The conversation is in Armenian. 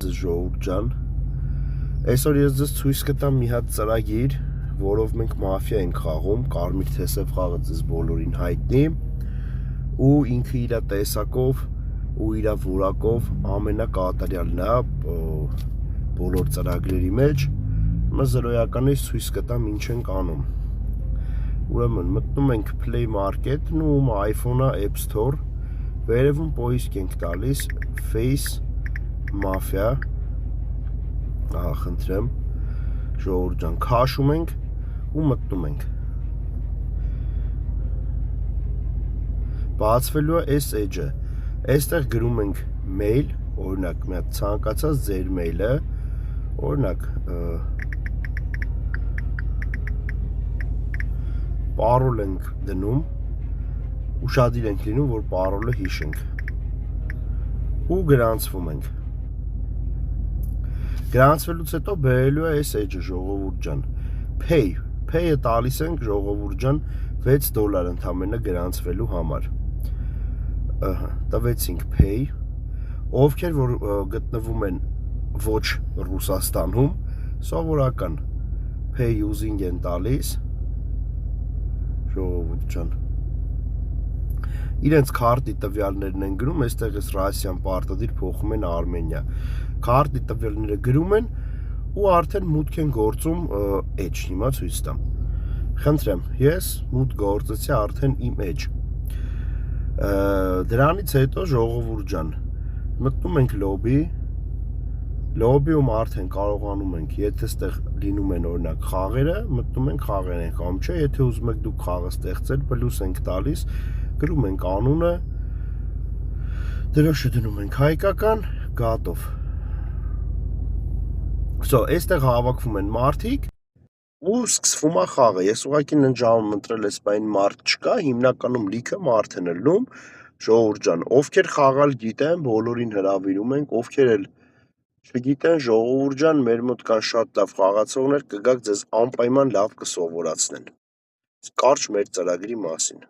ձեզ ժողովուրդ ջան։ Այսօր ես ձեզ ցույց կտամ մի հատ ծրագիր, որով մենք մաֆիա ենք խաղում, կարմիր թեսև խաղը ձեզ բոլորին հայտնի, ու ինքը իր տեսակով ու իր որակով ամենակատարյալն է բոլոր ծրագրերի մեջ։ Հիմա զրոյականից ցույց կտամ ինչ ենք անում։ Ուրեմն մտնում ենք Play Market-ն ու iPhone-ը App Store, վերևում պոիսկ ենք տալիս Face Mafia, ահա խնդրեմ, ժողովուրդ ջան, քաշում ենք ու մտնում ենք։ Բացվելու է այս էջը, այստեղ գրում ենք mail, օրինակ մի հատ ցանկացած ձեր մեյլը, օրինակ պարոլ ենք դնում, ուշադիր ենք լինում, որ պարոլը հիշենք ու գրանցվում ենք։ Գրանցվելուց հետո բերելու է այս էջը, ժողովուրդ ջան, Pay-ը տալիս ենք, ժողովուրդ ջան, $6 ընդամենը գրանցվելու համար։ Տվեցինք Pay, ովքեր որ գտնվում են ոչ Ռուսաստանում, սովորական Pay using են տալիս, ժողովուրդ ջան, իրենց քարտի տվյալներն են գրում, այստեղ էս Ռասիան պարտադիր փոխում են Արմենիա, քարտի տվյալները գրում են ու արդեն մուտք են գործում էջ, հիմա ցույց տամ։ Խնդրեմ, ես մուտք գործեցի արդեն իմ էջ։ Դրանից հետո ժողովուրդ ջան, մտնում ենք լոբիում արդեն կարողանում ենք, եթե ստեղ լինում են օրինակ խաղերը, մտնում ենք խաղեր ենք անում, չէ, եթե ուզում եք դուք խաղը ստեղծել, պլյուս ենք տալիս, գրում ենք անունը, դրոշը դնում ենք հայկական, գատով։ Այստեղ հավաքվում են մարդիկ ու սկսվում է խաղը։ Ես ուղղակի ննջամում ընտրել ես բայն մարդ չկա, հիմնականում լիքը մարդ են ելնում, ժողովուրդ ջան, ովքեր խաղալ գիտեն, բոլորին հրավիրում ենք, ովքեր էլ չգիտեն, ժողովուրդ ջան, մեր մոտ կան շատ լավ խաղացողներ, կգաք ձեզ անպայման լավ կսովորացնեն։ Կարճ մեր ծրագրի մասին։